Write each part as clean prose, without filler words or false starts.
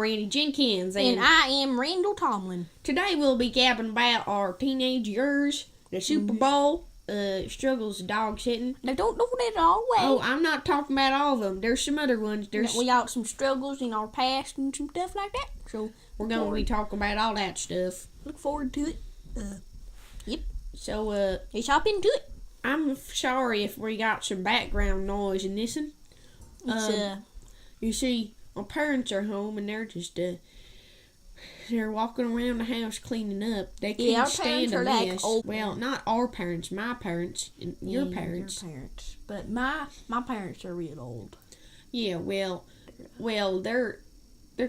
Randy Jenkins. And I am Randall Tomlin. Today we'll be gabbing about our teenage years, the Super Bowl, struggles of dog sitting. Now, don't do that all the way. Oh, I'm not talking about all of them. There's some other ones. We got some struggles in our past and some stuff like that. So we're going to be talking about all that stuff. Look forward to it. Yep. So, let's hop into it. I'm sorry if we got some background noise in this one. You see, my parents are home and they're just, they're walking around the house cleaning up. They can't stand a mess. Well, not our parents, my parents, and your parents. Your parents. But my parents are real old. Yeah, well, they're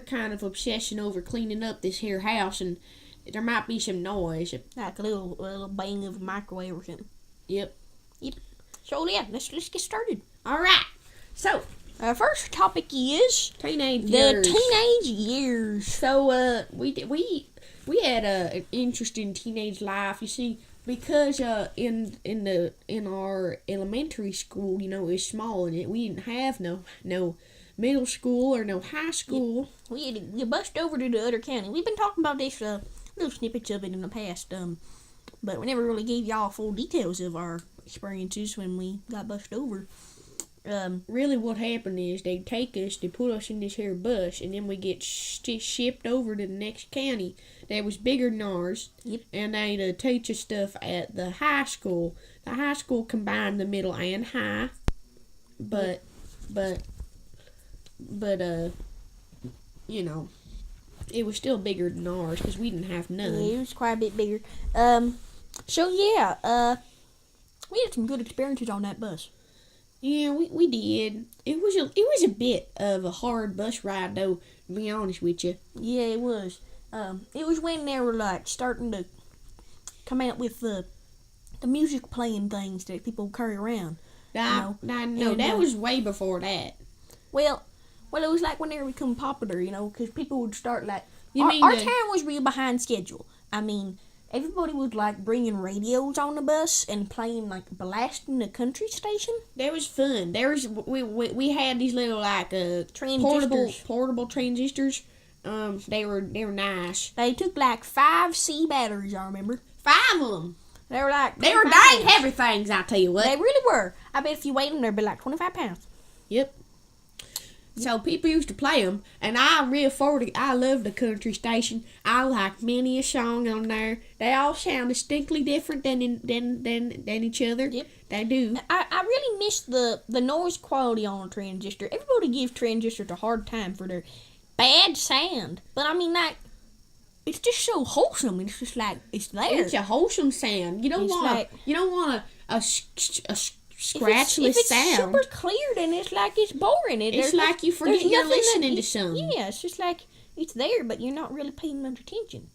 kind of obsessing over cleaning up this here house, and there might be some noise. Like a little bang of a microwave or something. Yep. So yeah, let's get started. All right. So our first topic is teenage years. The teenage years. So we had an interesting teenage life. You see, because in our elementary school, it was small, and we didn't have no middle school or no high school. We had to bust over to the other county. We've been talking about this little snippets of it in the past, but we never really gave y'all full details of our experiences when we got busted over. Really what happened is they'd take us, they put us in this here bus, and then we get shipped over to the next county that was bigger than ours. Yep. And they'd teach us stuff at the high school. The high school combined the middle and high, but it was still bigger than ours because we didn't have none. Yeah, it was quite a bit bigger. So yeah, we had some good experiences on that bus. Yeah, we did. It was a bit of a hard bus ride, though, to be honest with you. Yeah, it was. It was when they were like starting to come out with the music playing things that people carry around. No, that was way before that. Well, it was like when they were becoming popular, because people would start like. Our town was real behind schedule. I mean, everybody was like bringing radios on the bus and playing like blasting the country station. That was fun. We had these little like portable transistors. They were nice. They took like 5 C batteries. I remember 5 of them. They were dang heavy things. I tell you what, they really were. I bet if you weighed them, they'd be like 25 pounds. Yep. So people used to play them, and I love the country station. I like many a song on there. They all sound distinctly different than each other. Yep. They do. I really miss the noise quality on a transistor. Everybody gives transistors a hard time for their bad sound, but I mean, like, it's just so wholesome. It's just like it's there. It's a wholesome sound. You don't want a scratchless sound. If it's super clear, then it's like it's boring. It's like you forget you're listening to something. Yeah, it's just like it's there, but you're not really paying much attention.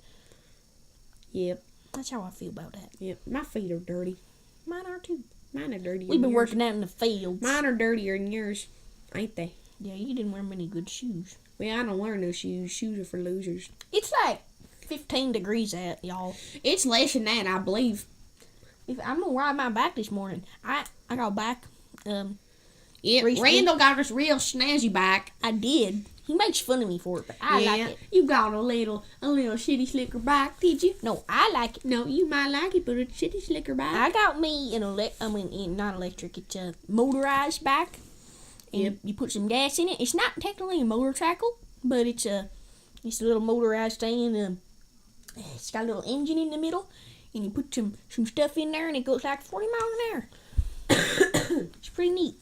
Yep. That's how I feel about that. Yep. My feet are dirty. Mine are too. Mine are dirtier. We've been working out in the fields. Mine are dirtier than yours, ain't they? Yeah, you didn't wear many good shoes. Well, I don't wear no shoes. Shoes are for losers. It's like 15 degrees out, y'all. It's less than that, I believe. If I'm gonna ride my bike this morning. I got back. Randall got this real snazzy bike. I did. He makes fun of me for it, but I like it. You got a little city slicker bike, did you? No, I like it. No, you might like it, but it's a city slicker bike. I got me not electric. It's a motorized bike. And you put some gas in it. It's not technically a motorcycle, but it's a little motorized thing. And it's got a little engine in the middle, and you put some stuff in there, and it goes like 40 miles an hour. It's pretty neat.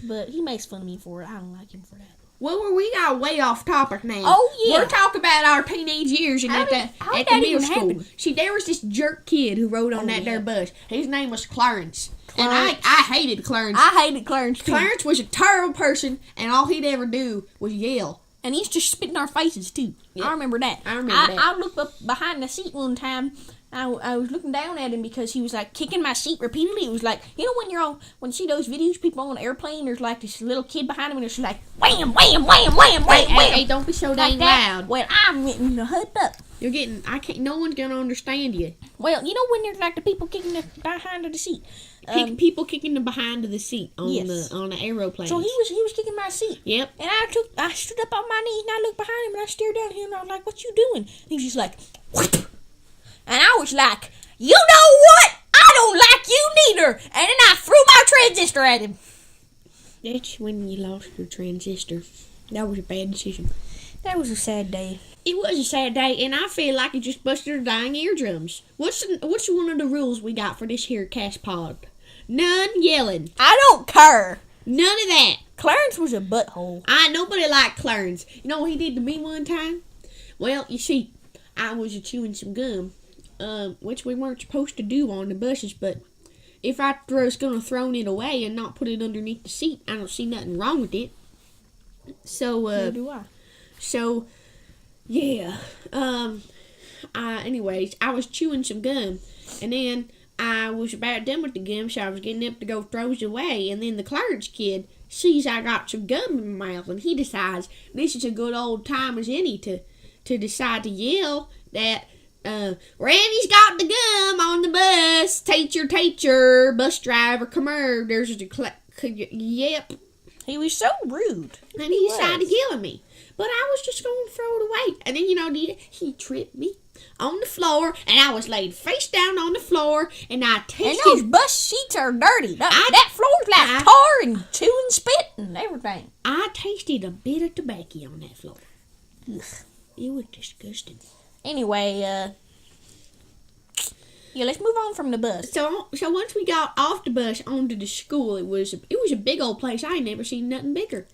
But he makes fun of me for it. I don't like him for that. Well, we got way off topic now. Oh, yeah. We're talking about our teenage years and at the middle school. Happen? See, there was this jerk kid who rode on there bus. His name was Clarence. And I hated Clarence. I hated Clarence, too. Clarence was a terrible person, and all he'd ever do was yell. And he used to spit in our faces, too. Yep. I remember that. I looked up behind the seat one time. I was looking down at him because he was like kicking my seat repeatedly. It was like, when you see those videos, people on an airplane, there's like this little kid behind him, and it's like, wham, wham, wham, wham, wham, wham. Hey, don't be so dang loud. Well, I'm getting hyped up. No one's gonna understand you. Well, you know when there's like the people kicking the behind of the seat. People kicking the behind of the seat on the aeroplane. So he was kicking my seat. Yep. And I stood up on my knees and I looked behind him and I stared down at him and I was like, "What you doing?" And he was just like, "What?" And I was like, "You know what? I don't like you neither." And then I threw my transistor at him. That's when you lost your transistor. That was a bad decision. That was a sad day. It was a sad day, and I feel like it just busted our dying eardrums. What's one of the rules we got for this here cast pod? None yelling. I don't care. None of that. Clarence was a butthole. Nobody liked Clarence. You know what he did to me one time? Well, you see, I was chewing some gum, which we weren't supposed to do on the buses, but if I was going to throw it away and not put it underneath the seat, I don't see nothing wrong with it. So, Neither do I. So, yeah. Anyways, I was chewing some gum, and then I was about done with the gum, so I was getting up to go throw it away, and then the Clarence kid sees I got some gum in my mouth, and he decides this is a good old time as any to decide to yell that, Randy's got the gum on the bus. Teacher, bus driver, come here. There's a yep. He was so rude. And he decided to yell at me. But I was just going to throw it away. And then, he tripped me on the floor. And I was laid face down on the floor. And I tasted... And those bus seats are dirty. That floor's like tar and chewing spit and everything. I tasted a bit of tobacco on that floor. Ugh. It was disgusting. Anyway, let's move on from the bus. So once we got off the bus onto the school, it was a big old place. I ain't never seen nothing bigger.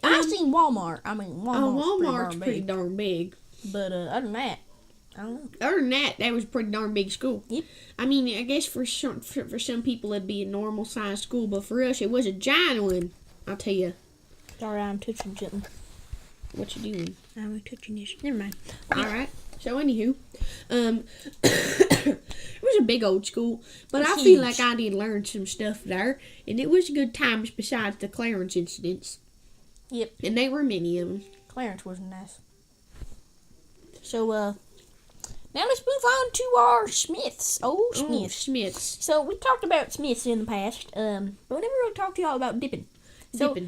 I seen Walmart. I mean, Walmart's pretty darn big. But other than that, I don't know. Other than that was a pretty darn big school. Yep. I mean, I guess for some people it'd be a normal sized school, but for us it was a giant one. I'll tell you. Sorry, I'm touching something. What you doing? I'm touching this. Never mind. All right. So anywho, it was a big old school, but I feel like I did learn some stuff there, and it was good times besides the Clarence incidents. Yep. And there were many of them. Clarence wasn't nice. So, now let's move on to our Smiths. Smiths. So, we talked about Smiths in the past, but we never really talked to y'all about dipping. So we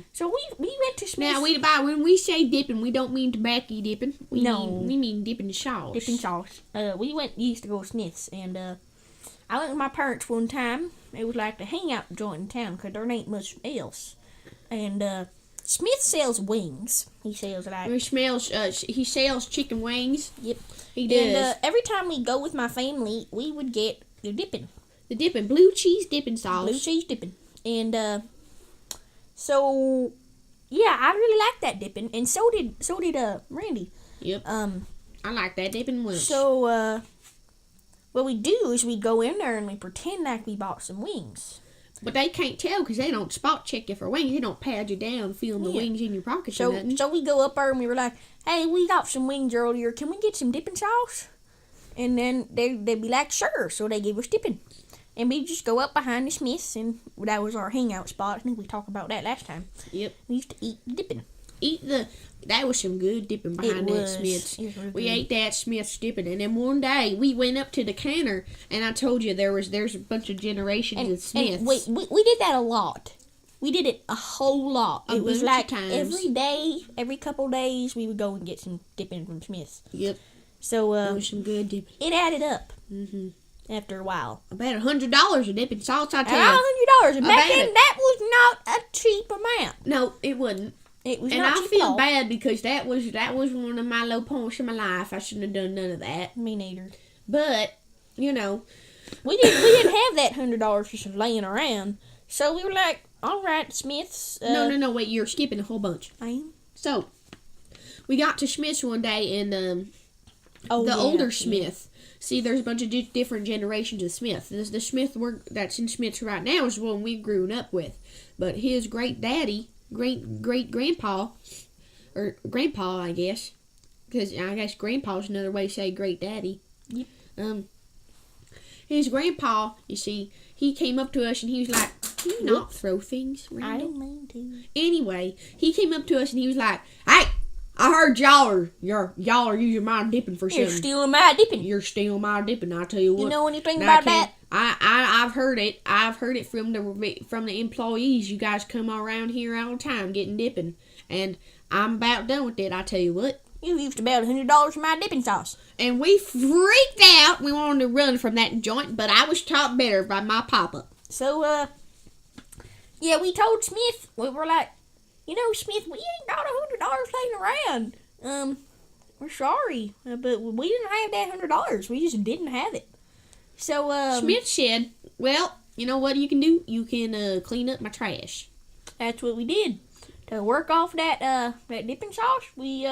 went to Smith's. Now, when we say dipping, we don't mean tobacco dipping. We mean dipping sauce. Dipping sauce. We used to go to Smith's, and I went with my parents one time. It was like the hangout joint in town, because there ain't much else. And Smith sells wings. He sells he sells chicken wings. Yep. He does. And every time we go with my family, we would get the dipping. The dipping. Blue cheese dipping sauce. Blue cheese dipping. And so, yeah, I really like that dipping, and so did Randy. Yep. I like that dipping much. So, what we do is we go in there and we pretend like we bought some wings. But they can't tell because they don't spot check you for wings. They don't pad you down, feeling the wings in your pockets or nothing. So we go up there and we were like, "Hey, we got some wings earlier. Can we get some dipping sauce?" And then they'd be like, "Sure." So they give us dipping. And we just go up behind the Smiths, and that was our hangout spot. I think we talked about that last time. Yep. We used to eat dipping. That was some good dipping behind that Smiths. We ate that Smiths dipping, and then one day we went up to the counter, and I told you there's a bunch of generations of Smiths. And we did that a lot. We did it a whole lot. It was like every day, every couple days, we would go and get some dipping from Smiths. Yep. So it was some good dipping. It added up. Mm-hmm. After a while. About $100 of dipping sauce, I tell you. $100. And back then, that was not a cheap amount. No, it wasn't. It was and not I cheap feel at all. bad because that was one of my low points in my life. I shouldn't have done none of that. Me neither. But, we didn't have that $100 just laying around. So we were like, all right, Smiths. No, wait, you're skipping a whole bunch. I am? So, we got to Smith's one day, and older Smith. See, there's a bunch of different generations of Smith. The Smith that's in Smith's right now is the one we grew up with. But his great-daddy, great-grandpa, or grandpa, I guess, because I guess grandpa's another way to say great-daddy. Yep. His grandpa, you see, he came up to us and he was like, "Can you not throw things, Randall?" I didn't mean to. Anyway, he came up to us and he was like, "Hey, I heard y'all are using my dipping for something. You're stealing my dipping. You're stealing my dipping. I tell you what. You know anything about that? I've heard it. I've heard it from the employees. You guys come around here all the time getting dipping, and I'm about done with it. I tell you what. You used about $100 for my dipping sauce. And we freaked out. We wanted to run from that joint, but I was taught better by my papa. So, yeah, we told Smith, we were like, you know, Smith, we ain't got $100 laying around. We're sorry, but we didn't have that $100. We just didn't have it. So, Smith said, well, you know what you can do? You can clean up my trash. That's what we did. To work off that dipping sauce, we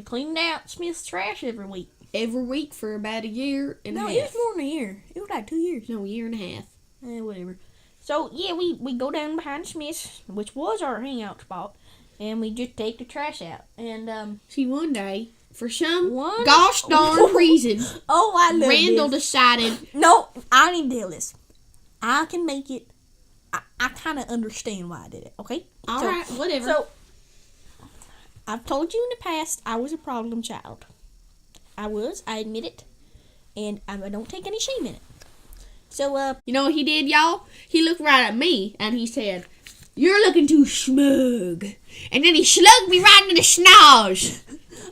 cleaned out Smith's trash every week. Every week for about a year and a half. No, it was more than a year. It was like 2 years. No, a year and a half. Whatever. So, yeah, we go down behind Smith's, which was our hangout spot, and we just take the trash out. And, see, one day, for some gosh darn reason, I love Randall this. decided... No, I need to tell this. I can make it... I kind of understand why I did it, okay? All right, whatever. So, I've told you in the past I was a problem child. I admit it, and I don't take any shame in it. So, you know what he did, y'all? He looked right at me, and he said, you're looking too smug. And then he slugged me right in the schnoz.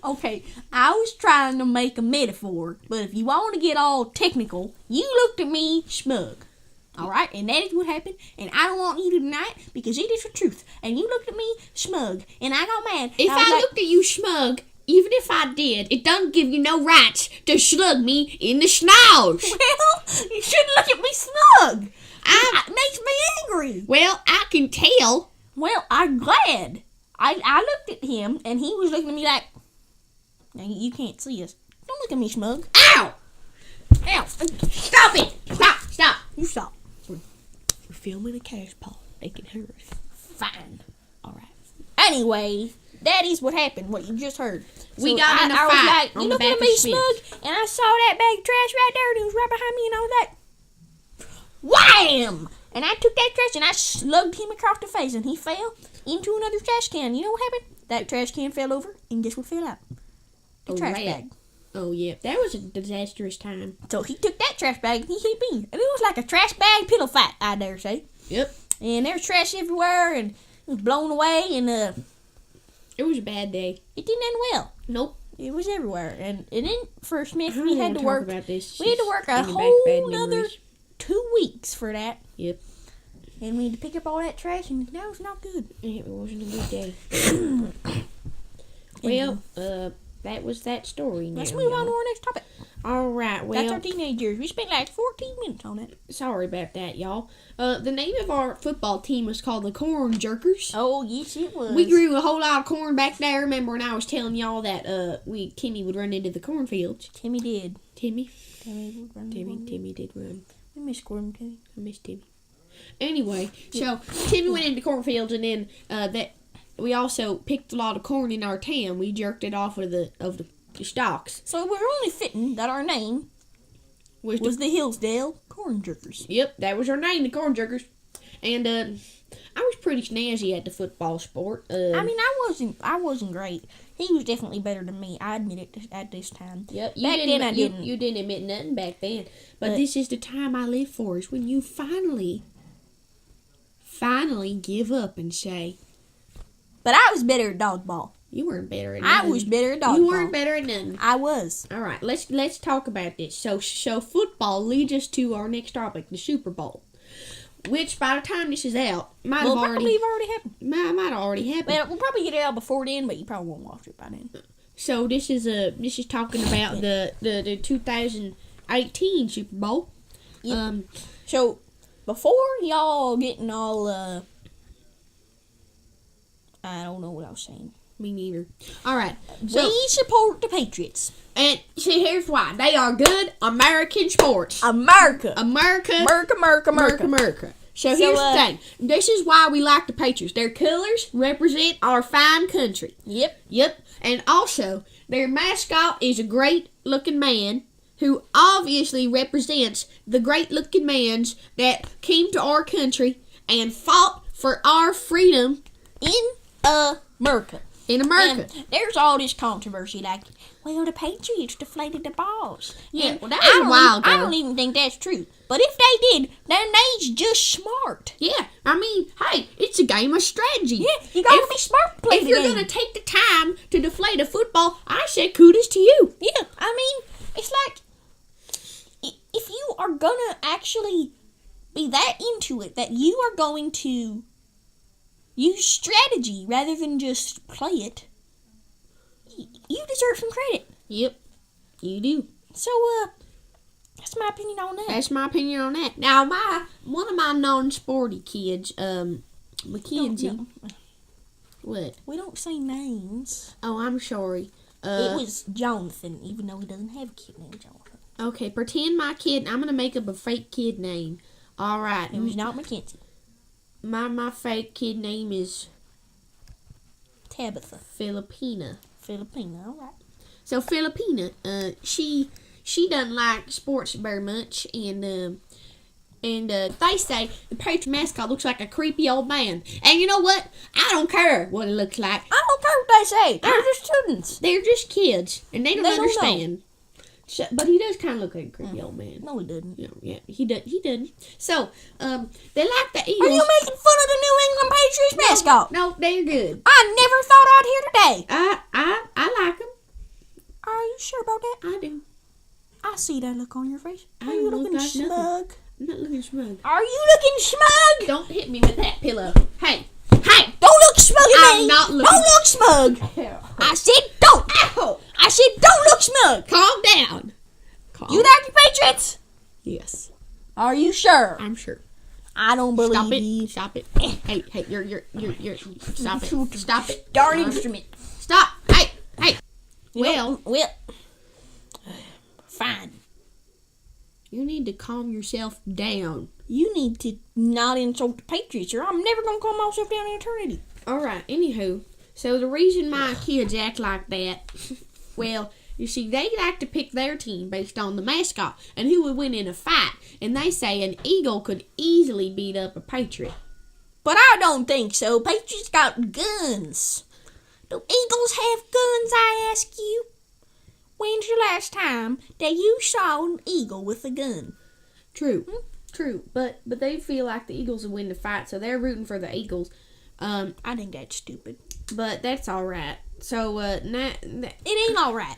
Okay, I was trying to make a metaphor, but if you want to get all technical, you looked at me smug. Alright, and that is what happened, and I don't want you to deny it, because it is the truth. And you looked at me smug, and I got mad. If I looked at you smug, even if I did, it doesn't give you no rights to slug me in the schnoz. Well, you shouldn't look at me smug. It makes me angry. Well, I can tell. Well, I'm glad. I looked at him, and he was looking at me like, now, you can't see us. Don't look at me smug. Ow! Ow! Stop it! Stop! You stop. We're filming a cash pole. They can hear us. Fine. Alright. Anyway, that is what happened, what you just heard. We got in a fight. I was like, you on looking the at back me of Smith. smug, and I saw that bag of trash right there, and it was right behind me, and I was like, wham! And I took that trash, and I slugged him across the face, and he fell into another trash can. You know what happened? That trash can fell over, and guess what fell out? The trash bag. Oh, yeah. That was a disastrous time. So he took that trash bag and he hit me. And it was like a trash bag pillow fight, I dare say. Yep. And there was trash everywhere and it was blown away and it was a bad day. It didn't end well. Nope. It was everywhere. And then for Smith I we had to work about this. we had to work a whole another 2 weeks for that. Yep. And we had to pick up all that trash and that was not good. It wasn't a good day. Well, that was that story. Let's move on to our next topic. All right, well. That's our teenage years. We spent like 14 minutes on it. Sorry about that, y'all. The name of our football team was called the Corn Jerkers. Oh, yes, it was. We grew a whole lot of corn back there. Remember when I was telling y'all that Timmy would run into the cornfields? Timmy did. Timmy would run. Timmy did run. I miss corn, Timmy. I miss Timmy. Anyway, so Timmy went into cornfields, and then we also picked a lot of corn in our town. We jerked it off of the stalks. So we're only fitting that our name was the Hillsdale Corn Jerkers. Yep, that was our name, the Corn Jerkers. And I was pretty snazzy at the football sport. I mean, I wasn't great. He was definitely better than me. I admit it at this time. Yep, back then I didn't. You didn't admit nothing back then. But this is the time I live for, is when you finally give up and say, but I was better at dodgeball. You weren't better at nothing. I was better at dodgeball. You weren't better at nothing. I was. All right, let's talk about this. So football leads us to our next topic, the Super Bowl, which by the time this is out might have already happened. Might have already happened. Well, we'll probably get it out before then, but you probably won't watch it by then. So this is talking about the 2018 Super Bowl. Yep. So before y'all getting all I don't know what I was saying. Me neither. All right. So, we support the Patriots. And see, here's why. They are good American sports. America. So here's the thing. This is why we like the Patriots. Their colors represent our fine country. Yep. And also, their mascot is a great-looking man who obviously represents the great-looking mans that came to our country and fought for our freedom in America. In America. And there's all this controversy like, well, the Patriots deflated the balls. Yeah, and well, that was a while ago. I don't even think that's true. But if they did, then they's just smart. Yeah, I mean, hey, it's a game of strategy. Yeah, you gotta be smart to play If the you're game. going to take the time to deflate a football, I say kudos to you. Yeah, I mean, it's like, if you are gonna actually be that into it, that you are going to use strategy rather than just play it, you deserve some credit. Yep, you do. So, that's my opinion on that. That's my opinion on that. Now, one of my non-sporty kids, Mackenzie. No. What? We don't say names. Oh, I'm sorry. It was Jonathan, even though he doesn't have a kid named Jonathan. Okay, pretend my kid. I'm gonna make up a fake kid name. All right. It was not Mackenzie. My fake kid name is Tabitha. Filipina. Filipina, all right. So Filipina, she doesn't like sports very much, and they say the Patriot mascot looks like a creepy old man. And you know what? I don't care what it looks like. I don't care what they say. They're just students. They're just kids, and they don't They don't understand. But he does kind of look like a creepy old man. No, he doesn't. Yeah, he doesn't. So, they like the Eagles. Are you making fun of the New England Patriots mascot? No, they're good. I never thought I'd hear today. I like them. Are you sure about that? I do. I see that look on your face. I Are you don't looking look like smug? nothing. I'm not looking smug. Are you looking smug? Don't hit me with that pillow. Hey! Don't look smug at I'm me. not looking. Don't look smug. I said don't. Ow! I said don't look smug. Calm down. You like the Patriots? Yes. Are you sure? I'm sure. I don't believe Stop it. you. Stop it. Hey, you're stop it. Stop it. Darn instrument. Stop. Hey. Well, fine. you need to calm yourself down. You need to not insult the Patriots, or I'm never gonna calm myself down in eternity. All right. Anywho, so the reason my kids act like that, well, you see, they like to pick their team based on the mascot and who would win in a fight. And they say an eagle could easily beat up a patriot. But I don't think so. Patriots got guns. Do eagles have guns, I ask you? When's the last time that you saw an eagle with a gun? True. But they feel like the Eagles would win the fight, so they're rooting for the Eagles. I think that's stupid. But that's all right. So, It ain't all right.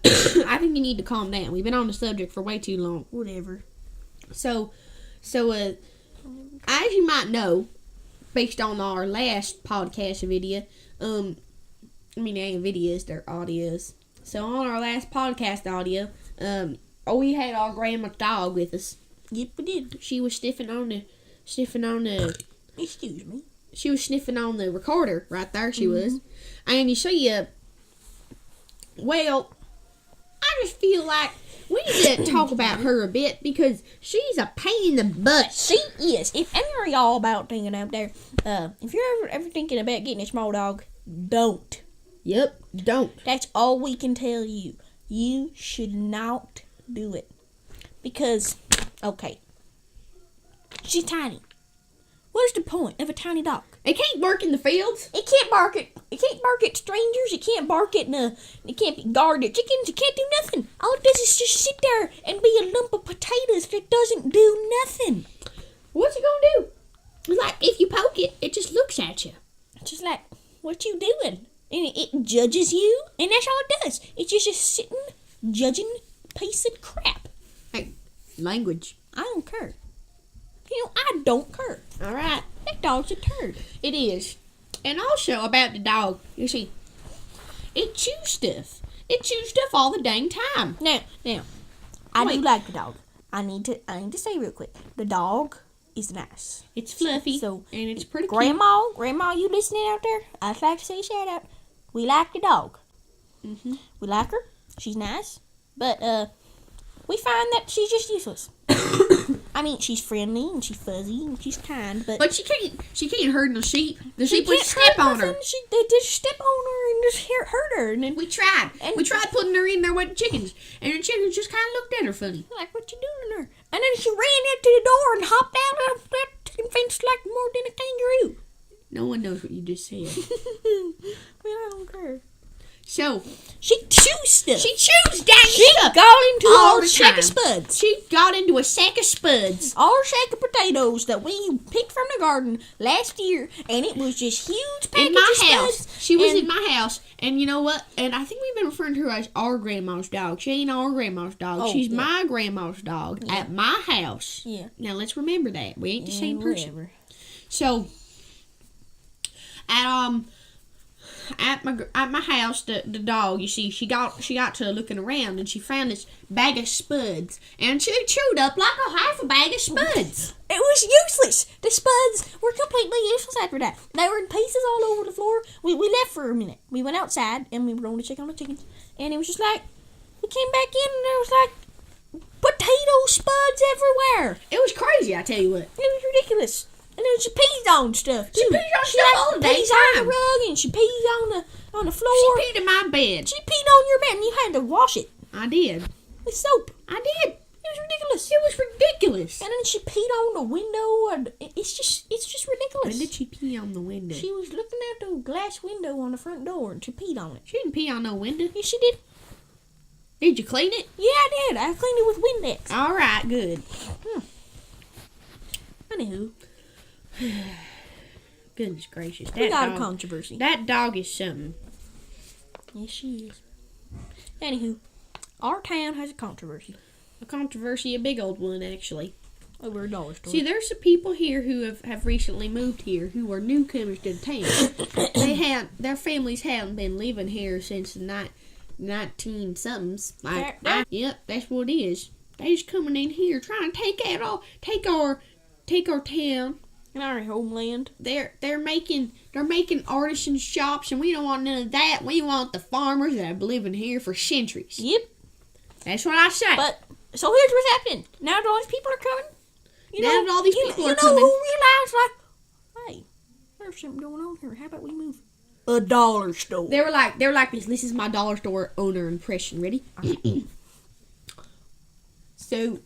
I think you need to calm down. We've been on the subject for way too long. Whatever. So, as you might know, based on our last podcast video, they ain't videos, they're audios. So, on our last podcast audio, we had our grandma's dog with us. Yep, we did. She was sniffing on the. Excuse me. She was sniffing on the recorder right there. She was, and you see, well, I just feel like we need to talk about her a bit because she's a pain in the butt. She is. If any of y'all about thinking out there, if you're ever thinking about getting a small dog, don't. Yep, don't. That's all we can tell you. You should not do it. Because, okay, she's tiny. What's the point of a tiny dog? It can't work in the fields. It can't bark at strangers. It can't bark at it can't guard at chickens. It can't do nothing. All it does is just sit there and be a lump of potatoes that doesn't do nothing. What's it gonna do? Like, if you poke it, it just looks at you. It's just like, what you doing? And it judges you, and that's all it does. It's just a sitting, judging piece of crap. Hey, language. I don't care. I don't care. All right. That dog's a turd. It is. And also about the dog, you see, it chews stuff. It chews stuff all the dang time. Now, I do like the dog. I need to say real quick. The dog is nice. It's fluffy, So, and it's pretty cute. Grandma, you listening out there? I'd like to say shout out. We like the dog. Mm-hmm. We like her. She's nice. But, we find that she's just useless. I mean, she's friendly and she's fuzzy and she's kind, but she can't herd the sheep. The she sheep would can't step hurt on her. nothing. They just step on her and just hurt her. And then We tried. And- We tried putting her in there with the chickens, and the chickens just kind of looked at her funny. like, what you doing to her? And then she ran into the door and hopped out of that chicken fence like more than a kangaroo. No one knows what you just said. I don't care. So, she chews stuff. She chews dang She stuff. got into all our the sack time. of spuds. She got into a sack of spuds. Our sack of potatoes that we picked from the garden last year, and it was just huge packages In my of house. spuds. She was in my house, and you know what? And I think we've been referring to her as our grandma's dog. She ain't our grandma's dog. Oh, She's yeah. my grandma's dog at my house. Yeah. Now, let's remember that. We ain't the same person. Whatever. So, at my house, the dog, you see, she got to looking around, and she found this bag of spuds, and she chewed up like a half a bag of spuds. It was useless. The spuds were completely useless after that. They were in pieces all over the floor. We left for a minute. We went outside, and we were going to check on the chickens, and it was just like, we came back in, and there was like potato spuds everywhere. It was crazy, I tell you what. It was ridiculous. And then she pees on stuff too. She pees on stuff all the pees time. on the rug, and she pees on the floor. She peed in my bed. She peed on your bed, and you had to wash it I did. with soap. I did. It was ridiculous. It was ridiculous. And then she peed on the window, and it's just ridiculous. When did she pee on the window? She was looking out the glass window on the front door, and she peed on it. She didn't pee on no window. Yes, she did. Did you clean it? Yeah, I did. I cleaned it with Windex. All right, good. Anywho, Goodness gracious. we That got dog, a controversy. that dog is something. Yes, she is. Anywho, our town has a controversy A controversy, a big old one, actually. over a dollar store. See, there's some people here who have recently moved here who are newcomers to the town. Their families haven't been living here since the 19-somethings. Yep, that's what it is. They just coming in here trying to take our town. in our homeland. They're making artisan shops, and we don't want none of that. We want the farmers that have been living here for centuries. Yep. That's what I say. But so here's what's happening. Now that all these people are coming, Now that all these people are you know coming, who realized, like, hey, there's something going on here. How about we move? A dollar store. they were like this. This is my dollar store owner impression. Ready? So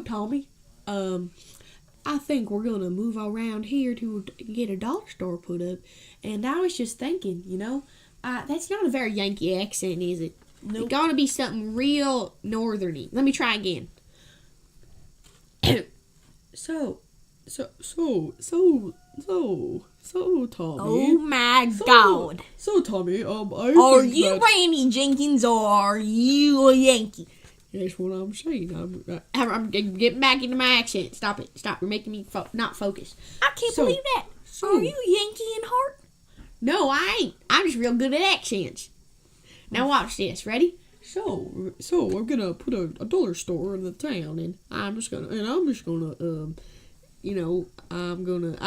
Tommy, I think we're gonna move around here to get a dollar store put up, and I was just thinking, that's not a very Yankee accent, is it? Nope. It's gotta be something real northerny. Let me try again. So, Tommy. Oh my God! So, Tommy, Are you Randy Jenkins or are you a Yankee? That's what I'm saying. I'm getting back into my accent. Stop it. Stop. You're making me not focus. I can't believe that. Are you Yankee in heart? No, I ain't. I'm just real good at accents. Now watch this. Ready? So I'm gonna put a dollar store in the town, and I'm just gonna, I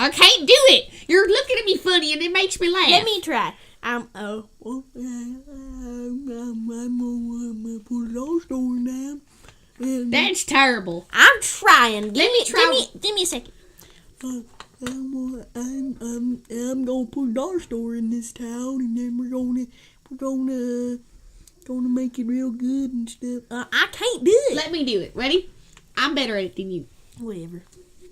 can't do it. You're looking at me funny, and it makes me laugh. Let me try. I'm gonna put a dollar store down. That's terrible. I'm trying. Give me a second. I'm gonna put a dollar store in this town, and then we're gonna make it real good and stuff. I can't do it. Let me do it. Ready? I'm better at it than you. Whatever.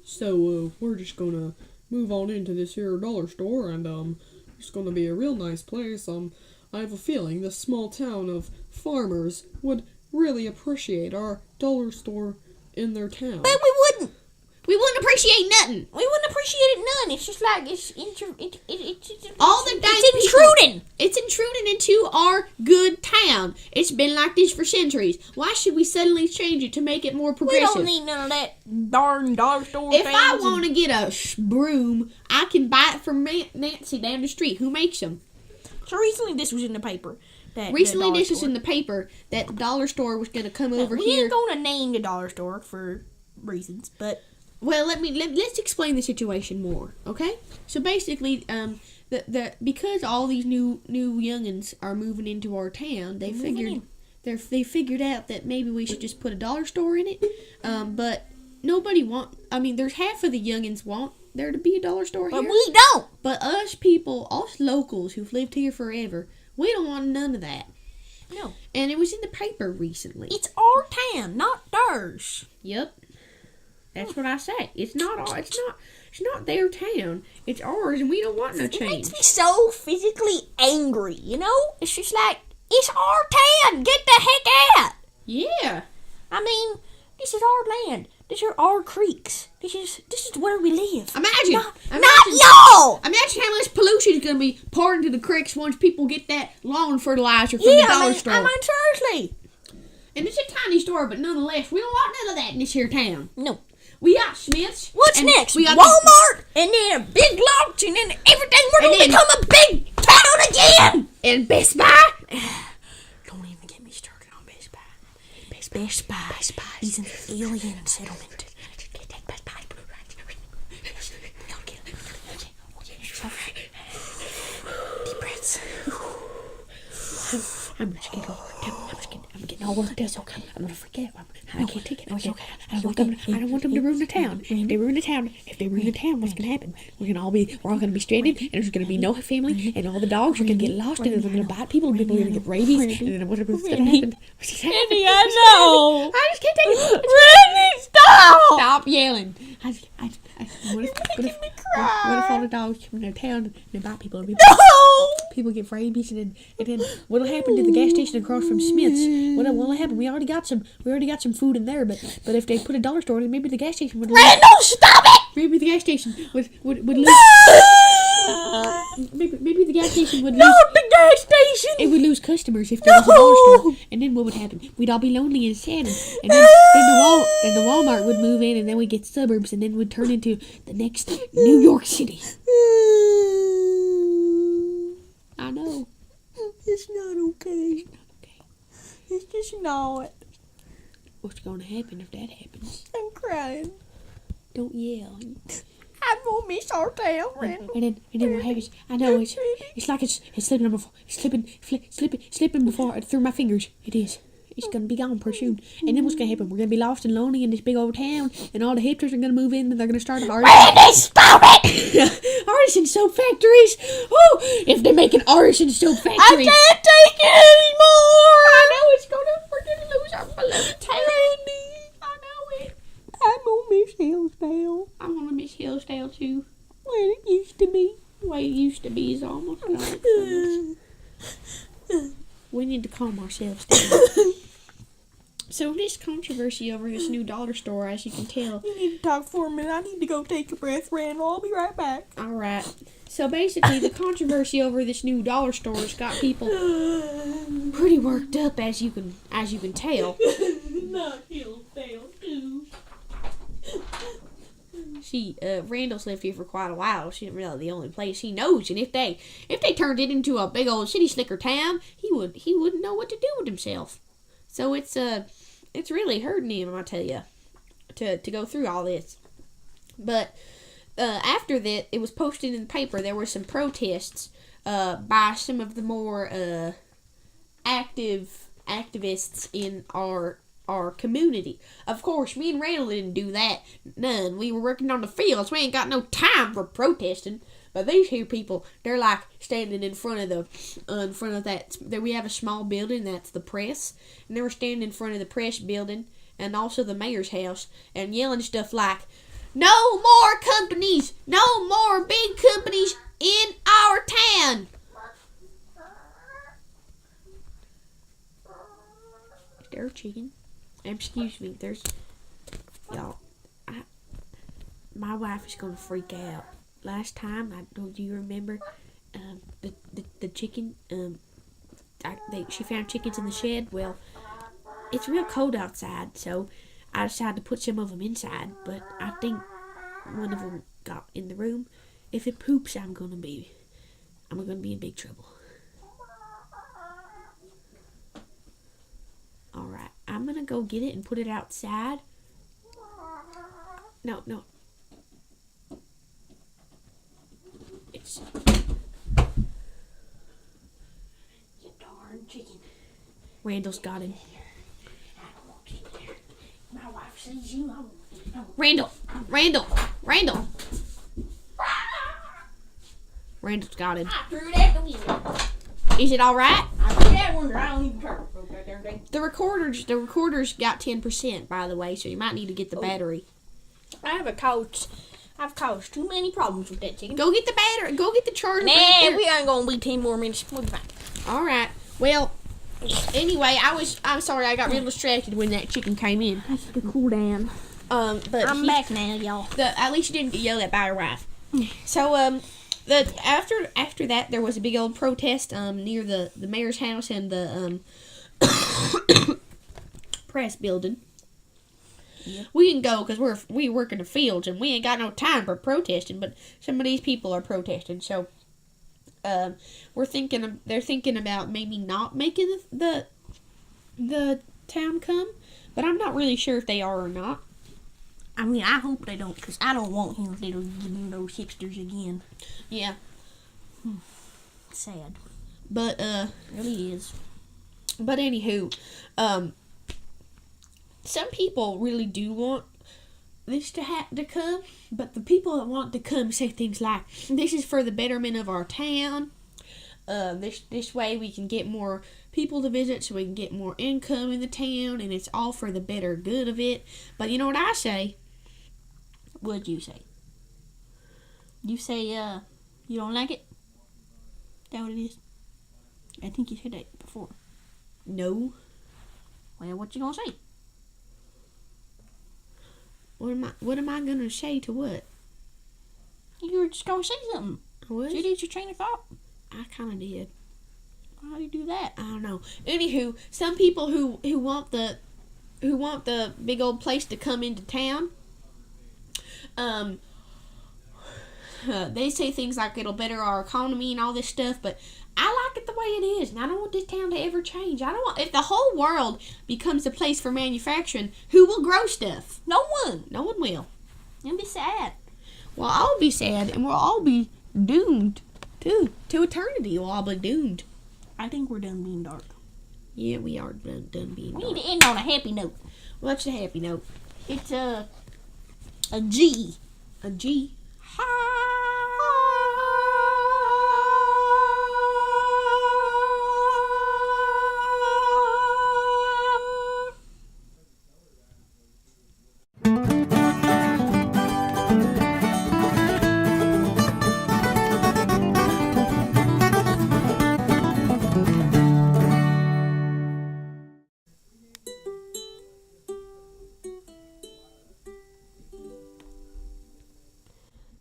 So, we're just gonna move on into this here dollar store, and, it's gonna be a real nice place. I have a feeling this small town of farmers would really appreciate our dollar store in their town. But we wouldn't. We wouldn't appreciate nothing. We wouldn't appreciate it none. It's just like it's All the dang it's intruding. It's intruding into our good town. It's been like this for centuries. Why should we suddenly change it to make it more We progressive? don't need none of that darn dollar store. If I want to get a broom, I can buy it from Nancy down the street. Who makes them? So recently, this was in the paper. Recently, this was in the paper that the dollar store was going to come over we here. ain't gonna name the dollar store for reasons, but Well, let's explain the situation more, okay? So basically, because all these new youngins are moving into our town, they figured out that maybe we should just put a dollar store in it. But nobody there's half of the youngins want there to be a dollar store here. but we don't. But us locals who've lived here forever, we don't want none of that. No, And it was in the paper recently. it's our town, not theirs. Yep. That's what I say. It's not their town. It's ours, and we don't want no It change. makes me so physically angry, you know? It's just like, it's our town. Get the heck out. Yeah. I mean, this is our land. These are our creeks. This is where we live. Imagine. Not y'all. Imagine how much pollution is going to be poured into the creeks once people get that lawn fertilizer from the dollar store. I mean, seriously. And it's a tiny store, but nonetheless, we don't want none of that in this here town. No. We got Smith's. What's next? We got Walmart, and then a big launch, and then everything. We're going to become a big town again. And Best Buy. Don't even get me started on Best Buy. Best Buy is an alien settlement. Best Buy. Deep breaths. I'm getting all worked up. It's okay. I'm gonna forget. I can't take it. It's okay. I don't want them to ruin the town. If they ruin the town, what's gonna happen? We're all gonna be stranded, and there's gonna be no family, and all the dogs are gonna get lost, and they're gonna bite people, and people are gonna get rabies, and then what's gonna happen? Randy, I know. I just can't take it. Randy, stop! Stop yelling. What if all the dogs come into town and they bite people? People get rabies, and then what'll happen to the gas station across from Smith's? What'll happen? We already got some food in there, but if they put a dollar store in, maybe the gas station would lose. Randall, stop it! Maybe the gas station would lose. Maybe the gas station would lose. Not the gas station! It would lose customers if there was a dollar store. And then what would happen? We'd all be lonely and sad. And then the Walmart would move in, and then we'd get suburbs, and then we'd turn into the next New York City. I know. It's not okay. It's just not. What's going to happen if that happens? I'm crying. Don't yell. I'm gonna miss our town, Randall. And then what happens? I know it's like it's slipping before through my fingers. It is. It's gonna be gone pretty soon. And then what's gonna happen? We're gonna be lost and lonely in this big old town, and all the hipsters are gonna move in, and they're gonna start Randy, stop it! artisan soap factories. Oh, if they make an artisan soap factory, I can't take it anymore. I know we're gonna lose our beloved town. Randy, I know it. I'm gonna miss Hillsdale. I wanna miss Hillsdale too. Where it used to be. The way it used to be is almost gone from us. We need to calm ourselves down. So this controversy over this new dollar store, as you can tell. You need to talk for a minute. I need to go take a breath, Randall. I'll be right back. Alright. So basically the controversy over this new dollar store has got people pretty worked up, as you can tell. Not Hillsdale too. Randall's lived here for quite a while. She isn't really the only place he knows, and if they turned it into a big old city slicker town, he wouldn't know what to do with himself. So it's really hurting him, I tell you, to go through all this. But after that, it was posted in the paper. There were some protests by some of the more activists in our community. Of course, me and Randall didn't do that. None. We were working on the fields. We ain't got no time for protesting. But these here people, they're like standing in front of that. We have a small building that's the press, and they were standing in front of the press building and also the mayor's house and yelling stuff like, "No more companies, no more big companies in our town." Is there a chicken? Excuse me, y'all. My wife is gonna freak out. Last time, do you remember the chicken? She found chickens in the shed. Well, it's real cold outside, so I decided to put some of them inside. But I think one of them got in the room. If it poops, I'm gonna be in big trouble. All right, I'm gonna go get it and put it outside. No. It's you darn chicken. Randall's got him. My wife says you know. Randall. Randall's got him. I threw it at the window. Is it all right? I threw that one. I don't even care. The recorders got 10%, by the way, so you might need to get the battery. I've caused too many problems with that chicken. Go get the battery. Go get the charger. Nah, back there. we ain't gonna be 10 more minutes. We'll be fine. All right. Well, anyway, I'm sorry I got real distracted when that chicken came in. That's the cool down. But I'm back now, y'all. At least you didn't get yelled at by your wife. So, after that, there was a big old protest near the mayor's house and the press building. Yep. We can go because we work in the fields and we ain't got no time for protesting. But some of these people are protesting, so they're thinking about maybe not making the town come. But I'm not really sure if they are or not. I mean, I hope they don't, because I don't want him little giving those hipsters again. Yeah. Sad. But It really is. But anywho, some people really do want this to come, but the people that want to come say things like, "This is for the betterment of our town. This way we can get more people to visit, so we can get more income in the town, and it's all for the better good of it." But you know what I say? What'd you say? You say, you don't like it? Is that what it is? I think you said that before. No. Well, what you gonna say? What am I gonna say to what? You were just gonna say something. What? Did you lose your train of thought? I kind of did. How do you do that? I don't know. Anywho, some people who want the big old place to come into town, they say things like it'll better our economy and all this stuff, but I like it the way it is, and I don't want this town to ever change. I don't want, if the whole world becomes a place for manufacturing, who will grow stuff? No one. No one will. It'll be sad. Well, I'll be sad, and we'll all be doomed to eternity. We'll all be doomed. I think we're done being dark. Yeah, we are done being We dark. need to end on a happy note. Well, that's a happy note. It's a G. A G.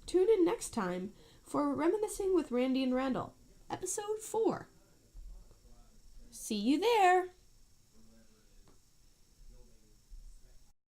Tune in next time for Reminiscing with Randy and Randall, episode 4. See you there!